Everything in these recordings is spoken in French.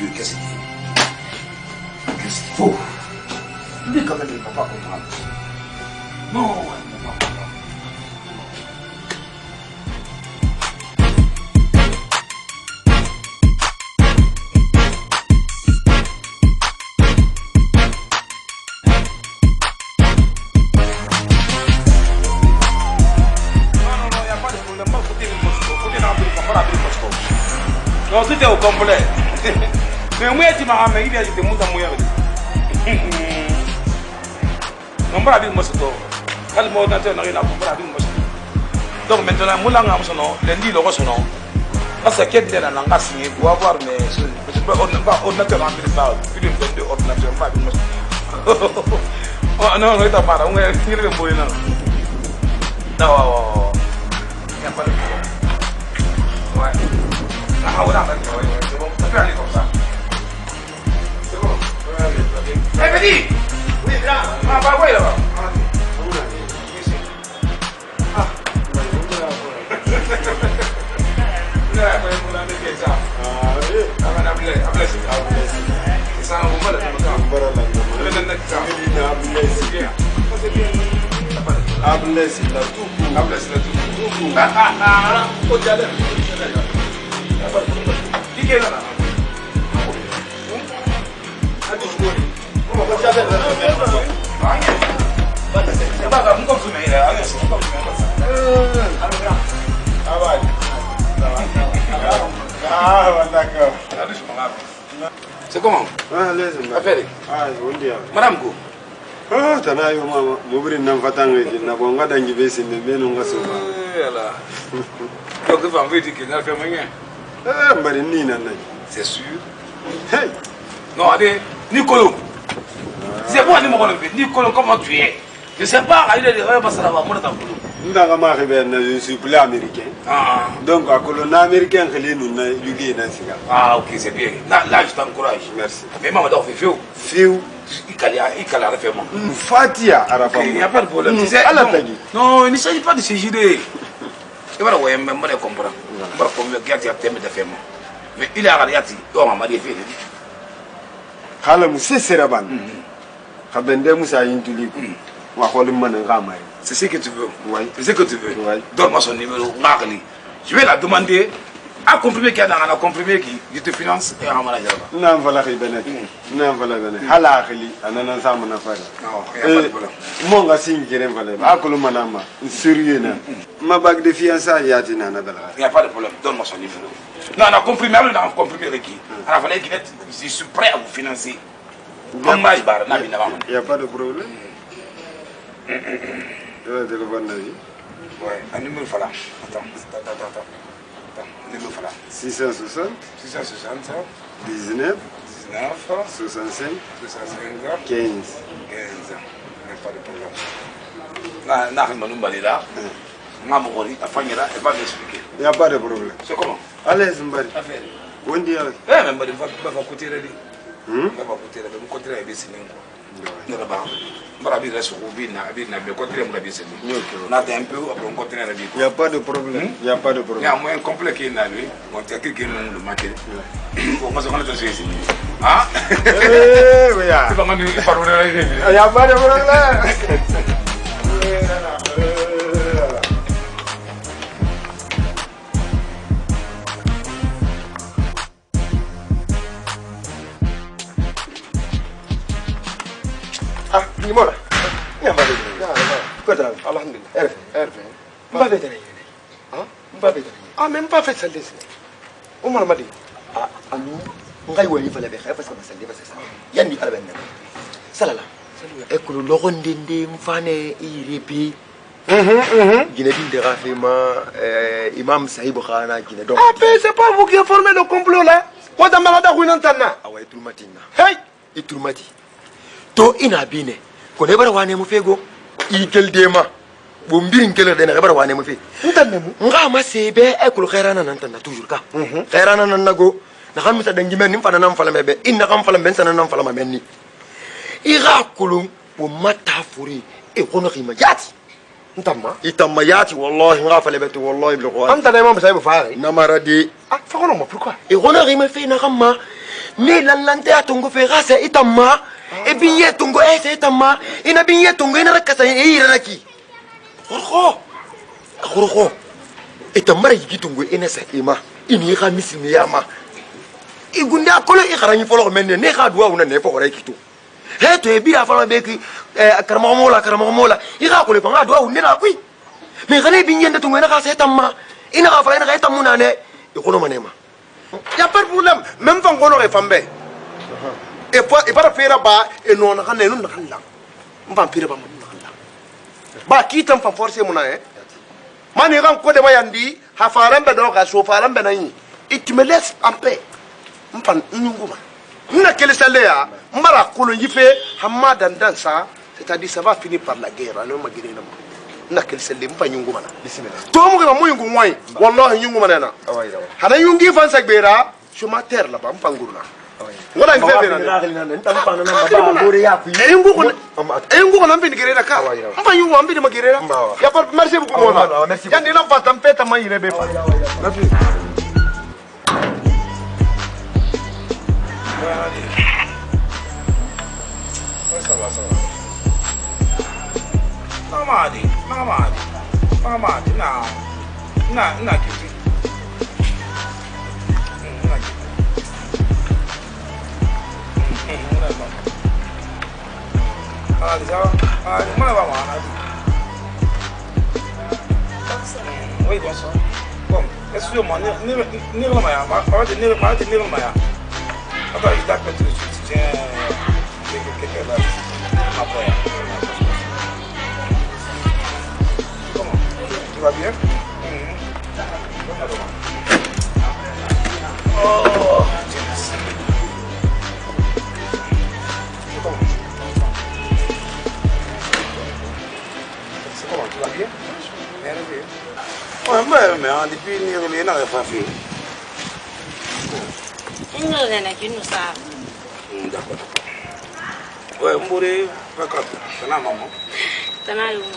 Dieu, qu'est-ce qu'il faut? Qu'est-ce qu'il faut? Lui, quand même, il ne va pas comprendre. Non, il ne va pas comprendre. Non, tout est au complet. Mais moi, tu m'as ramené, il y a des mots à moi. Non, pas la vie, moi, c'est tout. Quand le mot nature n'a rien à voir avec moi. Donc maintenant, moi, là, lundi, le reste, non. Parce que quelqu'un est dans la signé pour avoir mes. Je ne peux pas ordinateur rempli par plus d'une vingtaine d'ordinateurs. Oh non, non, il t'a pas. On est tiré le boulot. Non, il n'y a pas de problème. Ouais. Ah, voilà, c'est bon. On peut aller comme ça. C'est bon. Eh, petit! Oui, grand. Ah, bah, ouais, là-bas. Ici. Ah. C'est comment? Madame Go. Ah, tana yo mama, mubrin nan fatanga na bonga dangi besi ne benu ngasoba. Voilà. Donc vous avez dit qu'il n'a fait rien. Mbari ni nan. C'est sûr. Hey. Non, allez, Nicolo. C'est moi Nicolo, comment tu es? Je sais pas, il est derrière parce que ça va monter dans le boulot. Ndanga ma rebe na je suis plus américain. Ah. Donc à colon américain khali nous na UK na siga. Ah, OK, c'est bien. Là, je t'encourage. Merci. Mais maman doit faire Fiu. Il a refait moi. Fatia arafa. Il n'y a pas de problème. Tu sais, non, il ne s'agit pas de se girer. Tu vas voir, même moi, je comprends. Je vais comprendre qu'il y a un thème de faire. Mais il a regardé, oh, maman, il fait. Khala musse seraban. Khabende musa yintuli. Wa kholim man ngamay. C'est ce que tu veux. Oui. C'est ce que tu veux. Oui. Donne-moi son numéro. Je vais la demander à comprimer qu'il y a dans la comprimé qui je te finance et en manager. Non, voilà qui benet. Non, voilà benet. Hala khali anana sama na fara. Non, il n'y a pas de problème. Mon gars signe qui rêve là. Akolo manama. Sérieux na. Ma bague de fiançailles yati na na bela. Il n'y a pas de problème. Donne-moi son numéro. Non, on a comprimé, on a comprimé qui. À la fin, je suis prêt à vous financer. Il n'y a pas de problème. Le téléphone là. Ouais, un numéro voilà. Attends. Numéro voilà. 660 19 65 15. 15. Pas de problème. N'a rien là. Il n'y a pas de problème. C'est comment? Allez, Mbari. Bon dia. Eh, mais Mbari, va côté ready. Va côté ready. Mon côté est signé. Non, là-bas. Il n'y a pas de problème. Il n'y a pas de problème. Il y a un moyen complet qui est là, lui. On t'a cliqué le matin. On se connaît aussi. Ah? Oui, c'est pas mal. Il n'y a pas de problème. Ah, ni mola. Nyamba de. Quoi t'as? Alhamdulillah. Erfe. Mba fait tane. Hein? Mba fait tane. Ah, même pas fait ça laisse. O mala madi. Ah, alu. Ngai wali fala be khay parce que masali parce que ça. Yanni ala ben. Salala. Ekulu logondende mfane iripi. Guinée de Rafima, Imam Saïb Khana, Guinée. Ah, c'est pas vous qui avez formé le complot là? What am I doing? Ah ouais, Trumatina. Hey! Et Trumati. To inabine. Kone bara wane mu fego. Ikel dema. Bombirin kele de na bara wane mu fe. Ntanemu. Nga ma sebe ekulu khairana nan tan toujours ka. Khairana nan nago. Na xam ta dangi men nim fana nam fala mebe. Inna xam fala ben sana nam fala ma menni. Ira kulum bo mata furi e kono khima yati. Itamma yati wallahi nga fala betu wallahi bil qur'an. Anta na Imam Saïb Faari. Namaradi. Ah, pourquoi? Et on a rien fait na ramma. ne lallante atongo fe gasa itamma e binye tongo ese itamma ina binye tongo ina rakasa e iraki khorkho itamara yigi tongo ina sa ima ini ga misini yama igunde akolo e garanyi folo menne ne ga duwa una ne fo gore kito he to e bi afalo be ki karama mola i ga ko le banga duwa une na kui me gane binye nda tongo ina ga sa itamma ina ga fala ina ga itamuna ne e kono manema y a pas de problème même quand on aurait fambé et pas faire ba et non on a né non on va pire ba ba qui t'en fa forcer mon hein mani ran ko de mayandi ha faran be do ka so faran be nan it me laisse en paix mpan nyunguma na quel salaire mara ko lo yife hamma dandan ça c'est-à-dire ça va finir par la guerre non ma guerre na quel salaire mpa nyunguma na bismillah to mo ko mo yungu moy wallahi nyunguma na hana yungi fan sagbera je m'atterre là-bas mpa nguruna wala ngebe na ntampa na baba bore ya ku eyungu ko nambi ngerera ka mpa yungu ambi de magerera ya par merci beaucoup mon ya ndina fa tampeta mayire be fa Mamadi, na kiti. Mana va moi? Oui, bonsoir. Bon, excusez-moi, ni le maya, ni le maya. Attends, il d'accord, tu tiens quelqu'un là. Comment? Tu vas bien? Oh, c'est comment? Tu vas bien? Ouais, mais depuis il n'a pas fait. D'accord. Ouais, Mbouré, pas grave. C'est la maman.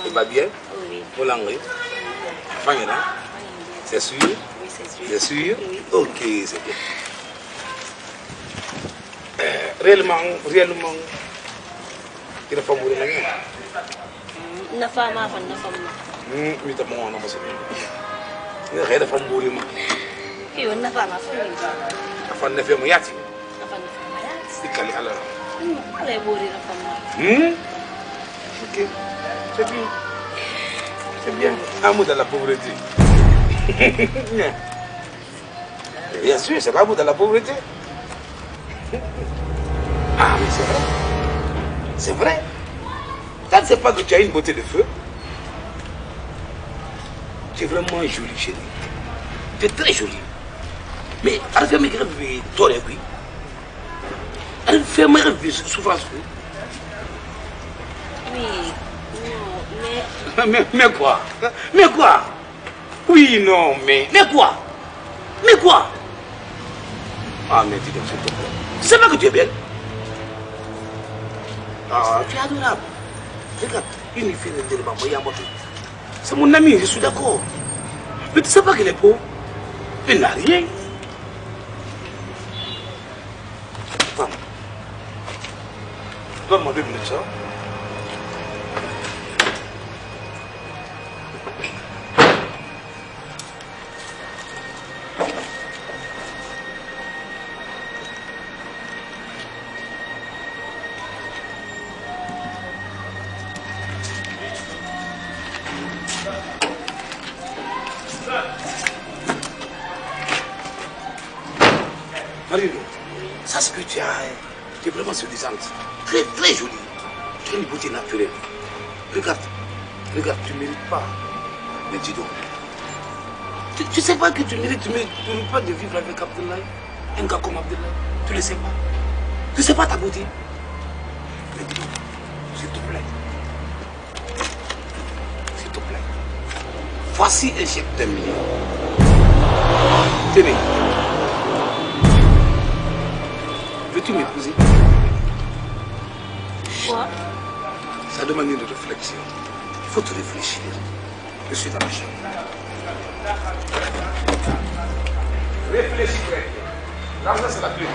Il va bien? Oui. Pour l'anglais? Fangela? C'est sûr? Oui, c'est sûr. C'est sûr? Oui. Ok, c'est bien. Réellement, il n'a pas mouru la guerre? Il n'a pas mouru. Mais t'as mon nom, c'est bien. Il n'a pas mouru. Il n'a pas mouru. Il n'a pas mouru. Ok, c'est bien. C'est bien. Amour de la pauvreté. Bien sûr, c'est l'amour de la pauvreté. Ah, mais c'est vrai. C'est vrai. Ça ne sait pas que tu as une beauté de feu. Tu es vraiment jolie, chérie. Tu es très jolie. Mais, elle fait mes rêves, toi, oui. Elle fait mes rêves, souffrance. Oui, non, mais quoi? Mais quoi? Oui, non, mais quoi? Mais quoi? Ah, mais dis donc, s'il te plaît. Tu sais pas que tu es belle? Ah, tu es adorable. Regarde, une fille de maman, c'est mon ami, je suis d'accord. Mais tu sais pas qu'elle est pauvre? Elle n'a rien. Femme, donne-moi 2 minutes, ça. Marino, ça ce que tu as, tu es vraiment séduisante. Très, très jolie. Tu as une beauté naturelle. Regarde, tu ne mérites pas. Mais dis donc, tu sais pas que tu mérites pas de vivre avec Abdoulaye, un gars comme Abdoulaye. Tu ne le sais pas. Tu ne sais pas ta beauté. Mais dis donc, s'il te plaît. S'il te plaît. Voici un chèque d'1 million. Tenez. Veux-tu m'épouser? Quoi? Ça demande une réflexion. Il faut te réfléchir. Je suis dans la chambre. Réfléchis, frère. L'argent, c'est la clé.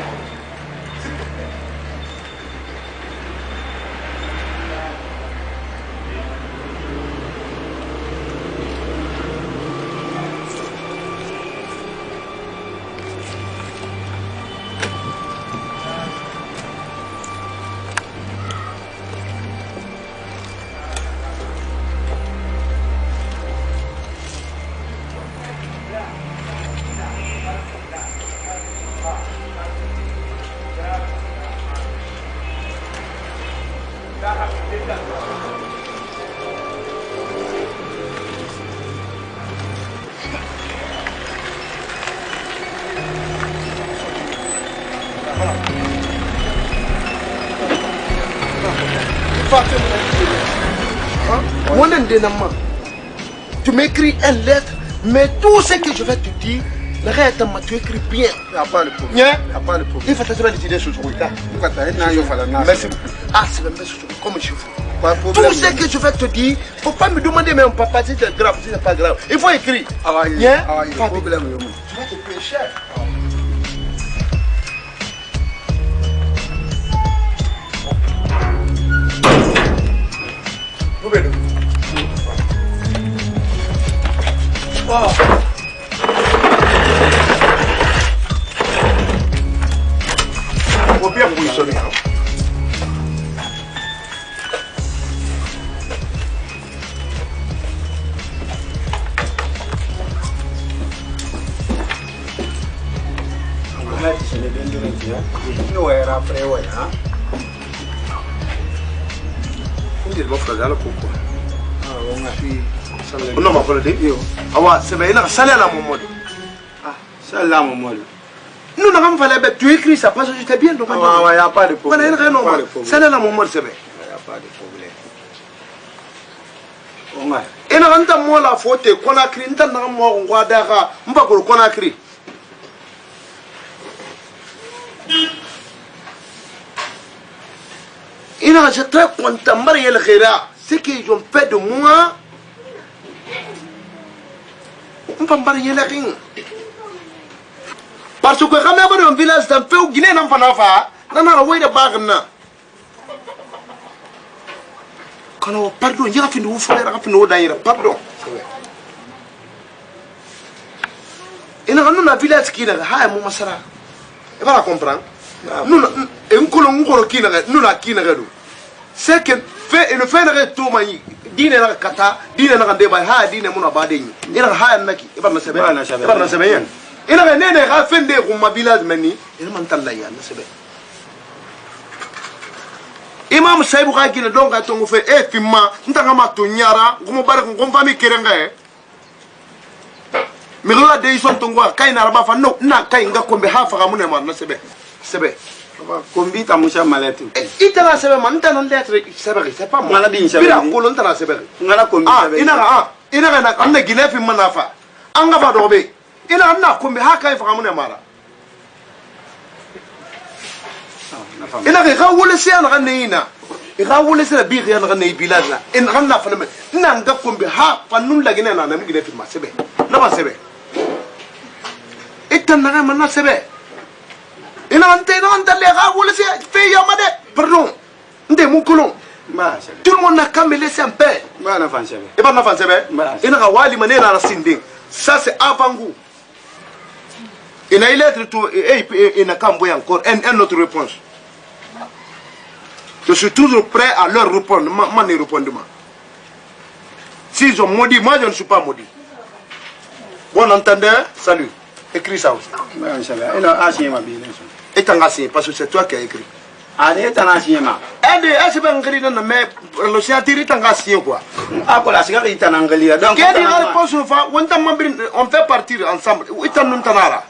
Tu m'écris une lettre, mais tout ce que je vais te dire, tu écris bien. Il n'y a pas de problème. Il n'y a pas de problème. Il faut te décider sur ce truc-là. Merci. Ah, c'est le même comme je fais. Tout ce que je vais te dire, il ne faut pas me demander, mais papa, si c'est grave, si c'est pas grave. Il faut écrire. Il y a un problème. Tu vas te payer cher. Faut bien positionner. Non, ma frère, c'est bien, il a salé à la momole. Ah, ça là, mon mot. Nous n'avons pas la bête, tu écris ça parce que j'étais bien. Il n'y a pas de problème. Salé à la momole, c'est bien. Il n'y a pas de problème. Et nous avons la faute, qu'on a écrit, nous avons Guadara, nous avons qu'on a écrit. Il a été très content, Marielle Rera, ce qu'ils ont fait de moi. On peut pas rien faire. Parce que quand on est dans un village, dans le Guinée, on a fait de bagna. Quand on pardon, il y a fini, pardon. Et nous avons un village qui est là, mon masara. Et voilà comprendre. Nous, c'est que le fait de tout mani, dîner à Kata, dîner à Débat, dîner à Mounabadi, il a un naki, il va me savoir, il va me savoir. Il a un nez à fin de Rouma village mani, il m'entend la yann, c'est bien. Imam Saïboura qui ne donc à ton fait, et Fima, Ntangama Tunyara, Gumbar, Gumfami Kerenga. Mais regarde, ils sont tombés, Kainaraba, no, Nakainga, comme Hafa Ramunema, c'est bien. C'est bien. Combien ta moucha malette? Il t'a laissé maintenant d'être sévère, c'est pas moi. Maladie, c'est bien. Pour longtemps, c'est bien. Il a un Guinée, Manafa. Angava d'Obé. Il a un comme Haka et Framunamara. Il a Raoul Sian Ranéina. Il a voulu la Birian Rané Bilaza. Et Randa Faname. Nanga comme Ha, Fanun la Guinée, and Guinée, c'est bien. Non, c'est bien. Et t'en as un c'est bien. Il a un ténant de l'air, vous laissez faire Yamade. Pardon, des moucoulons. Tout le monde n'a qu'à me laisser en paix. Et pas d'enfant, c'est vrai. Il n'a pas de manière à la Sinding. Ça, c'est avant vous. Il a lettre tout et n'a qu'à envoyer encore une autre réponse. Je suis toujours prêt à leur répondre. Moi, ne répondez pas. S'ils ont maudit, moi, je ne suis pas maudit. Bon entendeur, salut. Écris ça aussi. Et un ancien, parce que c'est toi qui as écrit. Allez, est un ancien. C'est pas un gris, mais le scientifique est un ancien, quoi. Ah, pour la cigarette, est un anglais. Donc, on fait partir ensemble. Où est un tanara?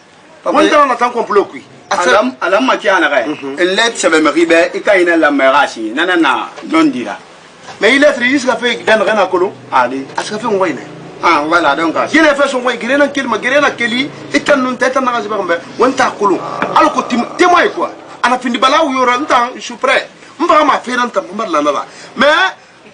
On est en attendant qu'on bloque. À la matière, elle lettre, ça va me riber, et quand il a la merachi, nanana, non dira. Mais il est triste, il a fait d'un rein à colo. Allez, à ce qu'a fait un wine. Ah, voilà, donc, il a fait son way, Guérin, Guérin, Kelly, et un tête en Azabambe, one tacolo. Alors que témoin quoi. À la fin du bala où il y aura un temps, je suis prêt. On va ma faire un temps, mais,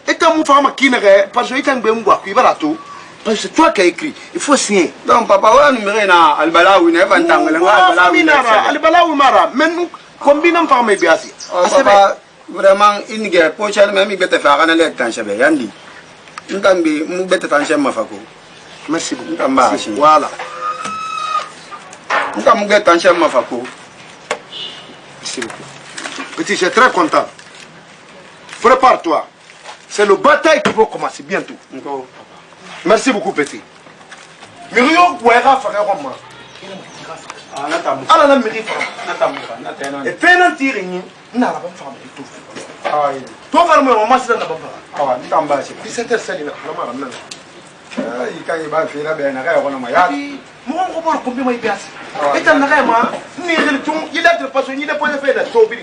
et un mouvement qui n'est pas que un bémbois qui va tout. Parce que c'est toi qui as écrit, il faut signer. Donc, papa, on numéro al bala ou never entangle. Al bala ou mara, mais nous combinons par mes biasi. Papa, vraiment, une guerre, pour chal, même il peut te faire un lettre, Yandi. Nous t'en bi, nous bête en ma faco. Merci beaucoup. Voilà. Nous t'en bête en ma faco. Merci beaucoup. Petit, je suis très content. Prépare-toi. C'est le bataille qui va commencer bientôt. Merci beaucoup, petit. Miriam, où est-ce que tu as la mairie. Et peine en tirer, il n'a pas de femme et tout. Toi, faire mon maman, c'est dans la base. 17h, c'est là. Il can y va faire bien, on a ma moi, on va combien de pièces. Et un rêve, il a pas il a pas fait de tobin,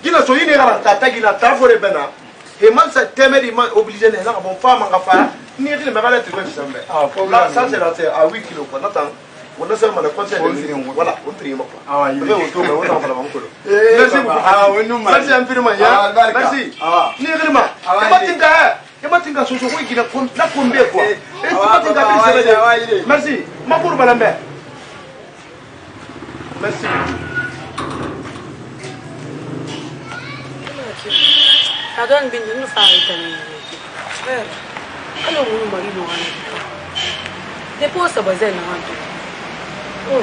il a soigné la tata, il a travaillé bena. Et mal ça t'aimer il m'a obligé de là bon femme en faire ni il me galère tu vois ça mais là ça c'est là c'est à 8 kilos quoi attends on a seulement le conseil voilà on trie pas ah oui on a pas la banque merci beaucoup ah oui nous merci infiniment ya merci ni grima et ma tinga soso ko gina kon la kombe quoi et tu ma tinga bi merci ma pour balambe merci Adon bin nu fari tani. Ano mu mari no ana. Depois sa bazen na wanto.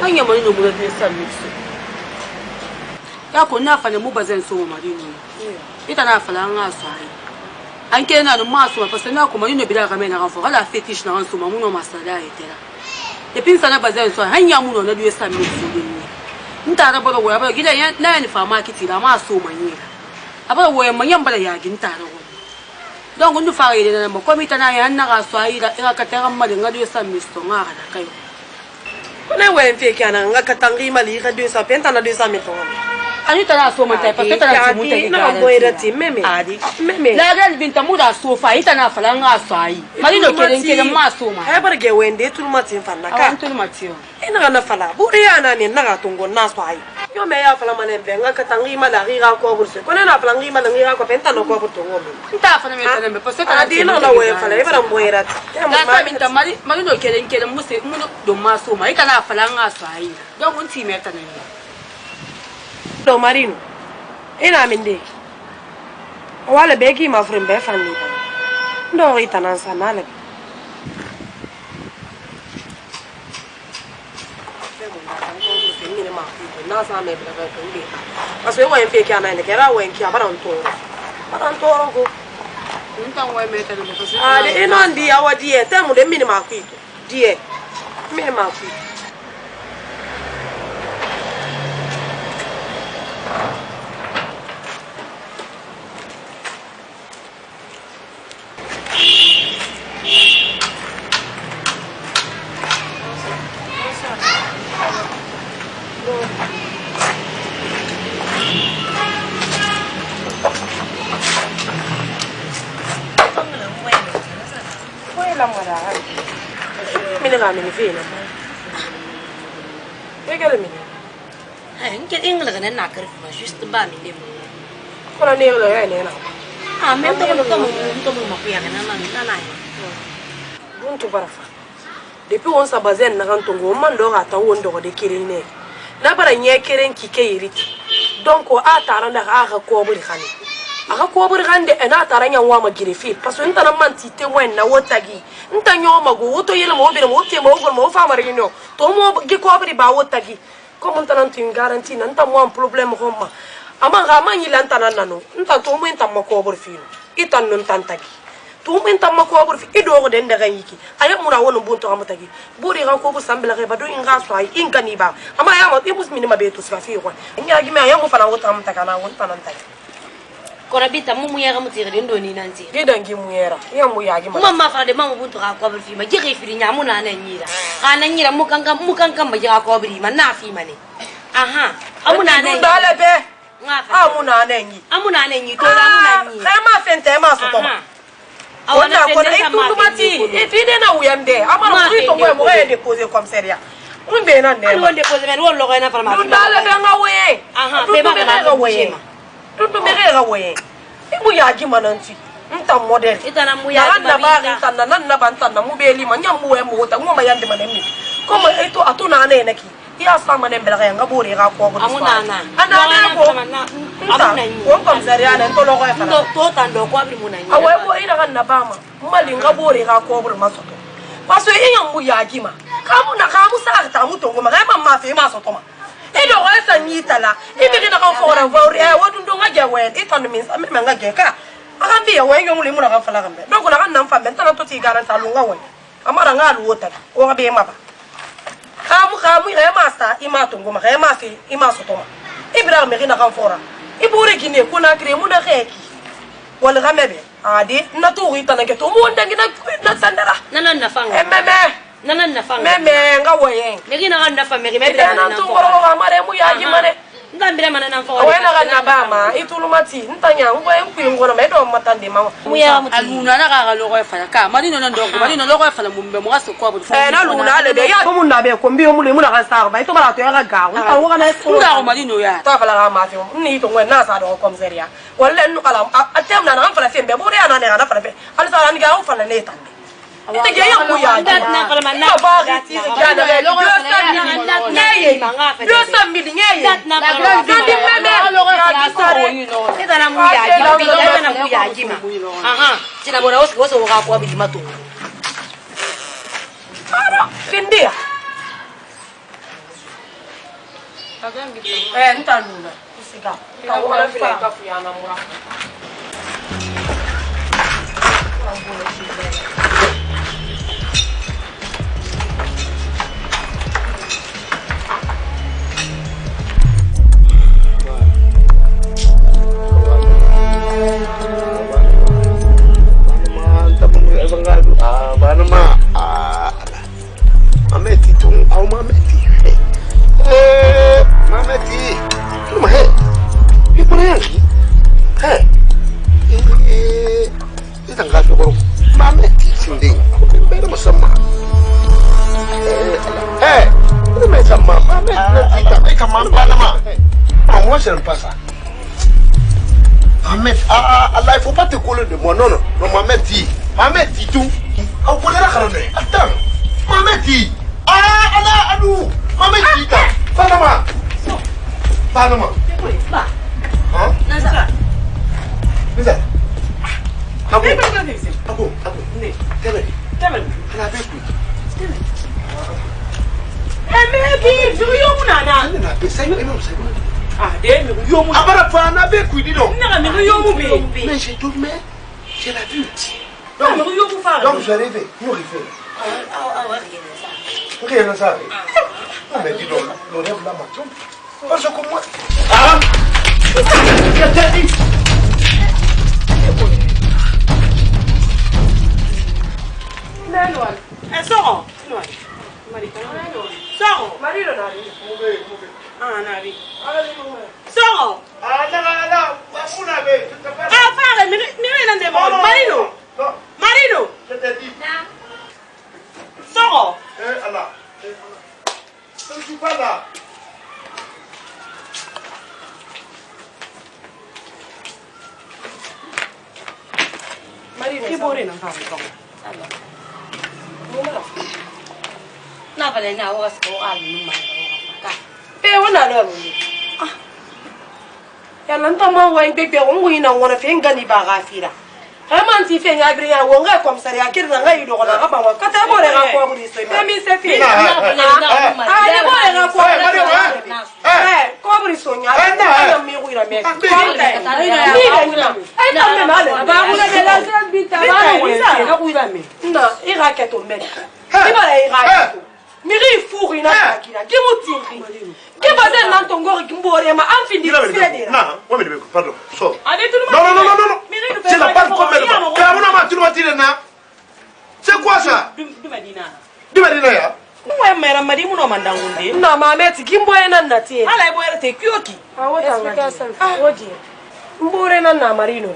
Hanya mari no mu da sa mixo. Ya ko na fa ne mu bazen so mari no. Ita na fa la nga so ai. An ke na no maso pa sa na ko mari no bi da ka me na fo ala fetish na so mu no masada etera. De pin sa na bazen so hanya mu no na du sa mixo ni. Nta na bolo wa ba gida na ni fa market da ma so mani. Aba wo yamma yamba da yagin tare wo don gundu fara ide na ko mi tana yan na ga so ayi da ina ka tara ma dinga do san misto nga da kai ko ne wen fe kana nga ka tangi mali ka do sa penta na do sa misto ani tana so ma tai pa ke tana mu tai na bo ira ti meme adi meme la gal binta mu da so fa ita na fala nga so ayi mali no kelen ma so ma e bar ge wende tul matin fa na ka tul matio ina na fala bu ya na ne na ga tungo na so ayi yo me ya fala manen benga ka tangi ma da riga ko burse ko ne na fala ngi ma da riga ko penta no ko burto ngomi nta fala me tane me posse ta adi no na we fala e bara mboira ta sa minta mali no kelen muse mu do ma so ma ita na fala nga so ayi don kun ti me tane do marino ina minde wala beki ma frembe fanni ndo ita nan sanale na sa me bla bla ndi aso wa mpe kia na ne kera wa nkia baranto go nta wa me ta ne ko se ale ino ndi awa die te mu de mini ma kwito die me ma kwito Mini fina. Regale mini. Anche ingle che non ha ma giusto ba mi devo. Cosa ne le ne na. Ah, me to mo ma pia che non ha. Buntu barafa. Depuis on sa bazen na kan tongo man do ga ta wondo de kirine. Na bara nye kiren ki ke yiriti. Donc o atara na ga ko buri khani. Aga ko buri khande ena atara nya wa ma girefi parce que ntana man ti te wen na wotagi. Nta nyoma go woto yele mo bere mo te mo go mo fa mari no. To mo gi ko buri ba wotagi. Comme ntana tu garantie na nta mo un problème homma. Ama ga man yila ntana nano. Nta to mo nta mo ko buri fino. Itan non tantagi. To mo nta mo ko buri fi ido go den daga yiki. Aya mura wono bunto amutagi. Buri ga ko bu sambela ga bado inga so ay ingani ba. Ama ya mo ibus minima beto sa fi ko. Nya gi me aya mo fana wota amutaka na won tanan tay. Kora bita mu yega mutiri ndo ni nanti Gidangi mu yera ya mu yagi ma mama fa de mama buntu ka ko bi ma jige firi nya mu na nan nyira kana nyira mu kankan ma jira ko bi ma na fi mane aha amuna nan dale be ngafa amuna nan yi amuna nan yi to da amuna nan yi kai ma fente ma so to ma awana ko na itu mati e fi de na uyamde amara ku to mo e déposer comme seria un be nan ne on déposer men won lo ko na farma dale be ngawe aha be ba na ngawe tutu mega we ibu ya gi mananti nta model itana mu ya na ba nta na banta na mu beli ma nyam mu e mu ta ngoma yande manemi como eto atuna na neki ya sama ne mbela nga bore ga ko ko amuna na ana ko amuna ni ko kom zaria na to lo ko fa to tando ko abri muna ni awe bo ina kan na ba ma mali nga bore ga ko bur masoto paso iyan mu ya gi ma kamu na kamu sa ta mu to ngoma ga ma fe ma soto ma ido wa sa nyitala ibi na kan fora vori wodundo nga jawen itano min sa me nga geka akambi ya wenyo ngule muna kan fala kambe doko na kan nan fa men tan to ti garanta lunga we amara nga luota o ga be maba kamu ya masta ima to ngoma ga ma fi ima sotoma ibra me na kan fora ibure gine ko na kre muna kheki wal gamebe adi na to itana ke to mo ndangi na sandara nanan na fanga nanan na fanga meme nga woyen legi na kan na fa me na to ngoro ga mare mu ya ji mare ngambira mana na fa wena kana bama itulumati ntanya ngwe nkwingona medo matande mama muya muti aluna na ga lo go efala ka mari no ndo mari no lo go efala mumbe mo gaso kwa bu na luna ale de ya ko mun na be ko mbi o mule mun ga sa ba ito mara to ya ga ga wo kana so ga mari no ya ta fala ga ma fi ni to ngwe na sa do ko mzeria wala nu kala atem na na fala fembe bo ya na ne na fala fe al sa ni ga o fala ne tande ite ge ya ku ya na kala man na ba ga ti ga na be lo go nyeye yo sa mbi nyeye na kala ndi meme ya sare ita na mu ya ji ita na mu ya ji ma aha tina bona oso ga kwa bi mato ara kindia ntanuna usiga ka wala fila ka fuyana mura Allah, il faut pas te coller de moi. Non, non. Non, Mohamed dit. Mohamed dit tout. On connaît la carotte. Attends. Mohamed dit. Ah, Allah, à nous. Mohamed dit. Panama. Panama. Hein? Nasa. Nasa. Ah bon? Ah bon? Ah bon? Tebe. Elle a vécu. Mais qui joue au nana? Elle a vécu. Ah, des yo mu. Abara fa na vécu, dis donc. Na mi yo mu be. Mais j'ai dormi. Je l'ai vu. Donc yo mu fa. Donc je l'ai rêvé. Nous rêvé. Rien à ça. Ah mais dis donc, le rêve là m'a trompé. Parce que moi. Ah! Qu'est-ce que tu dis? Manuel. Soro. Manuel. Marito. Soro. Marito nari. Ah nari. Soro. Ah là. Funa be. Ah fare mi viene de Marino. Marino. Je t'ai dit. Soro. Allah. Je ne suis pas là. Marino. Che buone non fa Soro. na fa le na wa so alu ma ka Pe wona lo ni. Ah. Ya lan ta ma wa ngbe pe won wi na wona fe ngani ba ga fira. Ha man ti fe nya bri ya won ga kom sare ya kirna ga yido ko na ka ba wa ka ta bore ga ko buri so pe mi se fi. na fa le na ma Ah, ni bore ga ko. Ko buri so nya. Na mi wi ra me. Ko ta. Ni ga ni ma. Ai ta me ma le. Ba wu le la se bi ta ba wi sa. Na wi ra me. Na, i ra ke to me. Ni ba le i ra ke to. Miri furi na takira. Ki mutingi. Ki bazen nan tongori kimbore ma amfindi fede. Non, on me dit pardon. So. Ade tout le Non, monde. non, non, non, non. C'est la part comme elle. Carabona ma tu le na. C'est quoi ça? Du Medina. Du Medina ya. Mwe mera mari muno mandangunde. Na mameti kimboye nan natie. Ala iboye te kyoki. Awota ngati. Oje. Mbore nan na marino.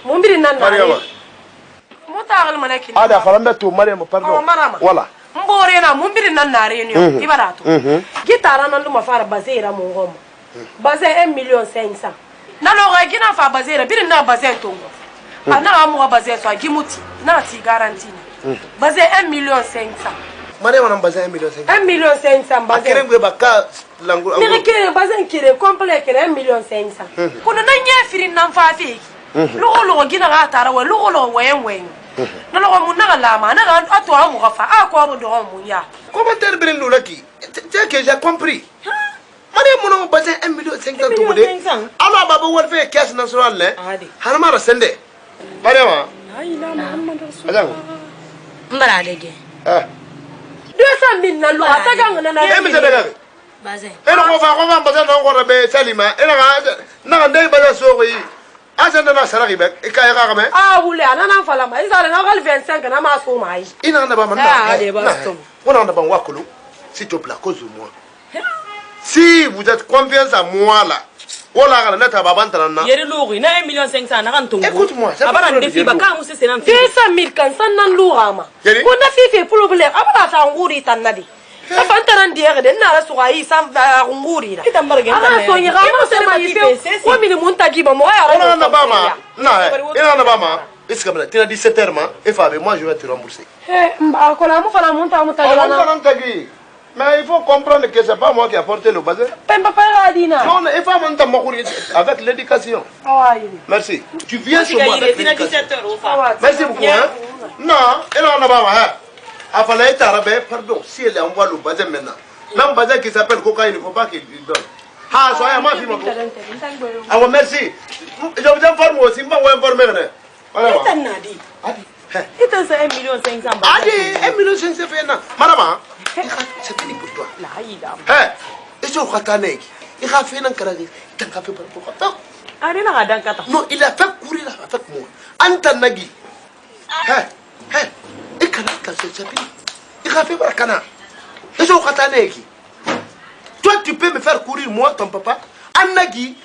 Mumbiri nan na. Mariama. Mutagal manaki. Ada farambe to Mariama pardon. Voilà. Mbore na mumbiri nan na reunion. Ibarato. Gitara nan duma fara bazera mu ngoma. Baze 1,500,000. Na lo ga gina fa bazera birin na baze tongo. Ana amu baze so gimuti na ti garantie. Baze 1,500,000. Mariama nan baze 1,500,000. 1,500,000 baze. Akere baka langu. Mire kere baze kere complet kere 1,500,000. Kuna na nyefiri nan fa fi. Lo gina ga tara wa lo wen. Na lo mu na la ma na ato amu ga fa akwa mu do mu ya. Comment t'es bien lulaki? C'est que j'ai compris. Mariama nan baze 1,500,000 tout de. Alors baba wal fe cash national le. Hanama rasende. Mariama. Ai la Muhammad rasul. Ajango. mbara dege 200,000 na lo ataga na na. Emi se daga. baze Eno ko fa baza na ko be salima. Ena ga na ndey baza so yi. Azanda na saraki be. Ikaya ga me. Ah wule anana fala ma izale na gal 25 na ma so mai. Ina na ba man Ah de ba so. On a ba wakulu. S'il te plaît, cause moi. Si vous êtes confiance à moi là, oh là, là, t'as pas bantanana. Yeri lourd, na 1 500 000 na kan tongo. Écoute-moi, c'est pas un défi ba ka musse senan fi. 200 000 kan san nan lourama. Yeri? Ko na fi problème abara ta nguri tan nadi. Ka fantanan diere de na la sugai sam nguri la. Ita mbargen ta. Ah so yi ga ma se ma fi. Ko mi mun ta giba mo ya. On en a pas ma. Non, il en a pas ma. Est-ce que tu as 17 heures ma et Fabé, moi je vais te rembourser. Mba ko la mo fana mun ta Mais il faut comprendre que c'est pas moi qui ai apporté le bazar. Non, il faut m'entendre avec l'éducation. Merci. Tu viens sur moi avec l'éducation. Merci beaucoup. Hein? Non, elle en a pas. Il fallait être arabe, pardon, si elle envoie le bazar maintenant. Même bazar qui s'appelle Coca, il ne faut pas qu'il donne. Ah, soyez moi, fille. Ah, merci. Je vous informe aussi, je vais vous informer. Voilà. Ita c'est 1 500 000. Allez, 1 500 000. Madame, c'est fini pour toi. Hé, et tu as fait il a fait un carré. Il a fait pour non, il a fait courir avec moi. Antanagi. Hé, et Kanaka, c'est fini. Il a fait pour Kana. Et tu as fait toi, tu peux me faire courir, moi, ton papa. Anagi.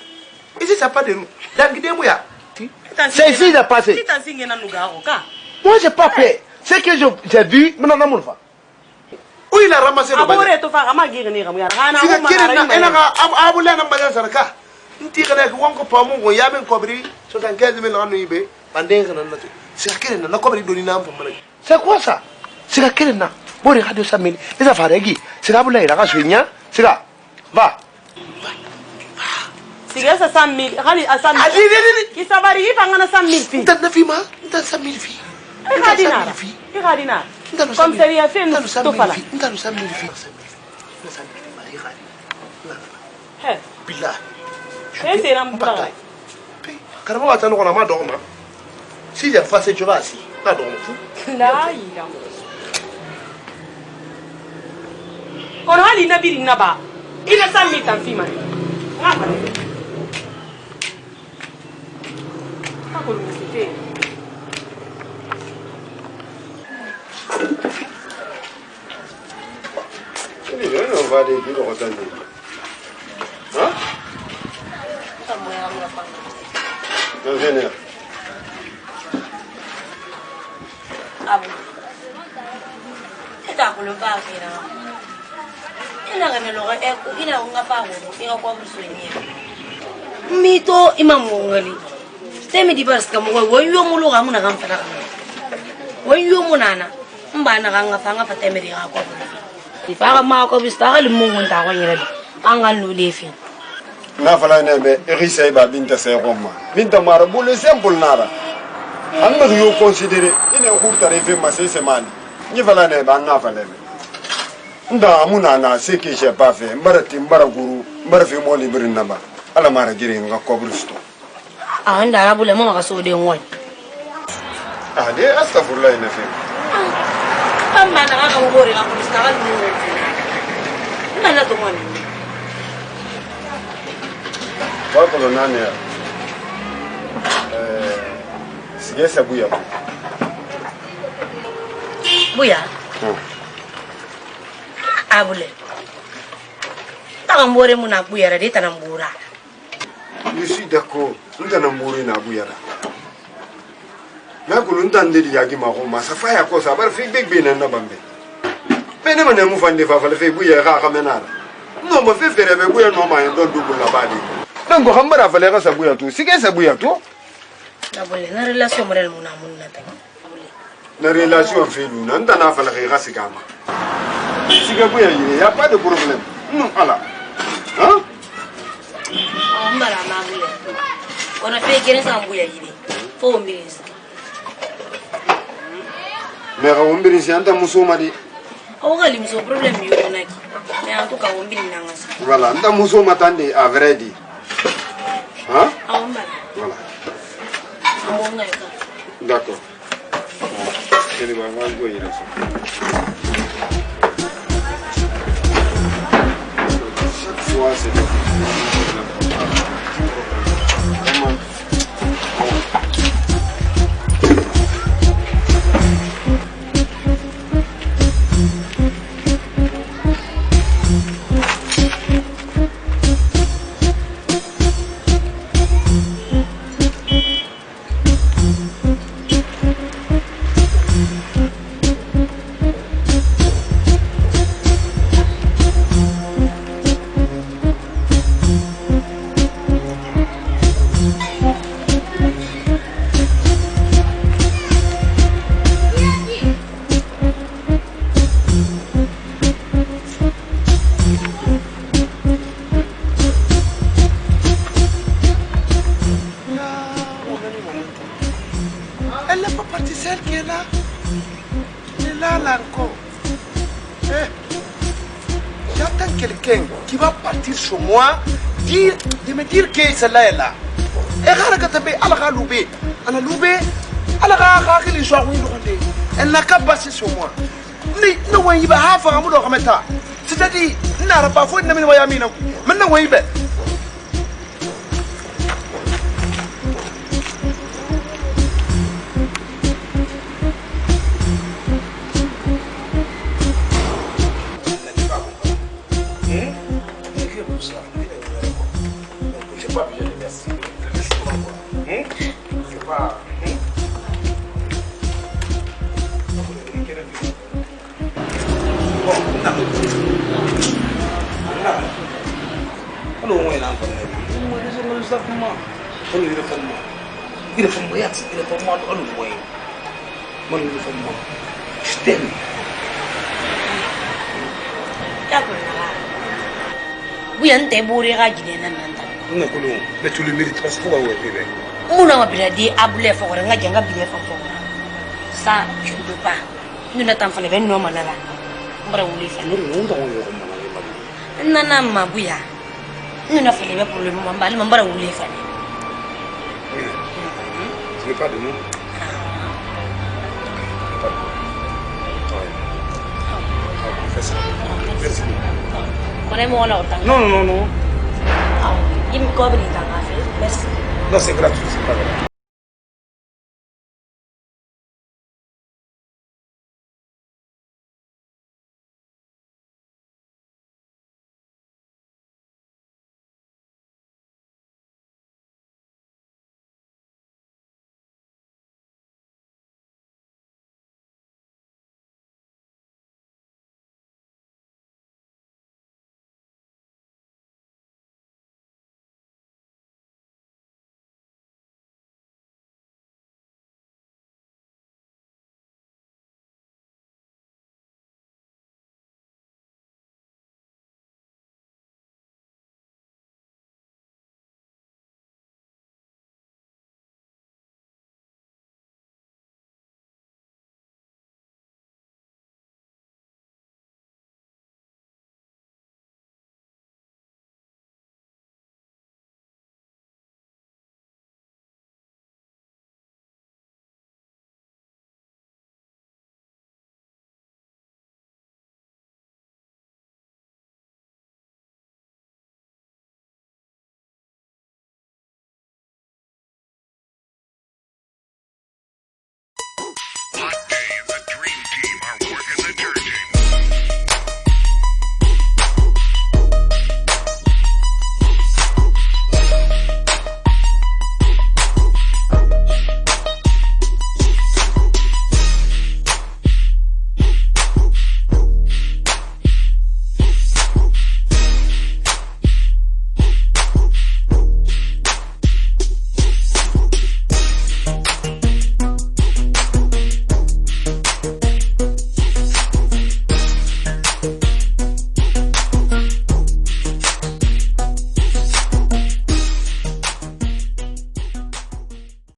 Et si ça pas de nous. Langidemouya. C'est ici de passer. Moi, j'ai pas fait. C'est que j'ai vu, mais non, non, pas. Où il a ramassé le bazar? C'est quoi ça? C'est la quelle n'a? Bon, regarde ça, mais les affaires régis. C'est la boule, il a rassuré, c'est là. Va. Si ça 100 000, rali à 100 000. Qui s'abari, il va en 100 000 filles. T'as 9 filles, t'as 100 000 filles. Comme c'est rien fait, nous sommes pas là. C'est un peu. Carrément, attends, on a mal dormi. Si j'ai fait tu vas assis. Là, là, il a. On a l'inabiri naba. Il a 100 000 en fille, man. On va aller dire au retour. Hein? Dans une heure. Ah bon? C'est à le bas, il a gagné l'oreille, il a un pas il a quoi vous soigner. Mito, il m'a mongali. C'est mes divers comme moi, voyons mon lourd à mon agam. Voyons mon nana. Mbana ranga fanga fatemeri à quoi. Il part à ma cobista, le monde à Royal. Angal nous défi. Na fala nebe irisa ba binta sai gomma binta mara bule simple nara an ma yo considérer ina hurta refe ma sai semani ni fala ne ba na fala ne nda amuna na ce que j'ai pas fait mbarati mbara fi mo librin na ba ala mara gire nga kobristo ah nda la bule mo ka so de ngoy ah de astaghfirullah ina fi amma na ka ngore na ko sta ni na la to mani Bakolo nane ya sigesa buya buya abule tambore muna buya ra de tanambura je suis d'accord ntanamburi na buya ra na kuluntan de yagi ma ko ma safa ya ko sabar fi big na bambe bene mane mu fande fa fa fe buya ka kamenara no mo fe fere be buya no ma ndo double la badi donc xambara fa le ga sabuya tu sige sabuya tu abule na relation model muna munna ta na relation fe lu nan ta na fa le ga sigama sige buya yi ya pas de problème non ala hein mbara na buya ona fe kene sa buya yi fo mbirisi mais ga mbirisi anta musoma di o ga limso problème yo naki mais en tout cas on bin nangasi voilà anta musoma tande à vrai dire hein voilà d'accord c'est le moment de y rester chaque fois c'est Il est là encore. J'attends quelqu'un qui va partir sur moi, de me dire que celle-là est là. Et elle n'a qu'à passer sur moi. C'est-à-dire, il n'a pas fait de me maintenant, oui, ben. Buyan te buri ga gine nan nan ta. Non, mais tu le mérites parce que ouais, bébé. Muna ma bila di abule fo gore nga janga bile fo fo. Ça, je ne peux pas. Nous n'attendons pas les vents non malala. Mbara wuli fa. Nana ma buya. Nous n'a fait les pour le moment mbali mbara wuli fa. Tu n'es pas de nous. Merci. Non. Il me cobre les temps. Merci. Non, c'est gratuit, c'est pas grave.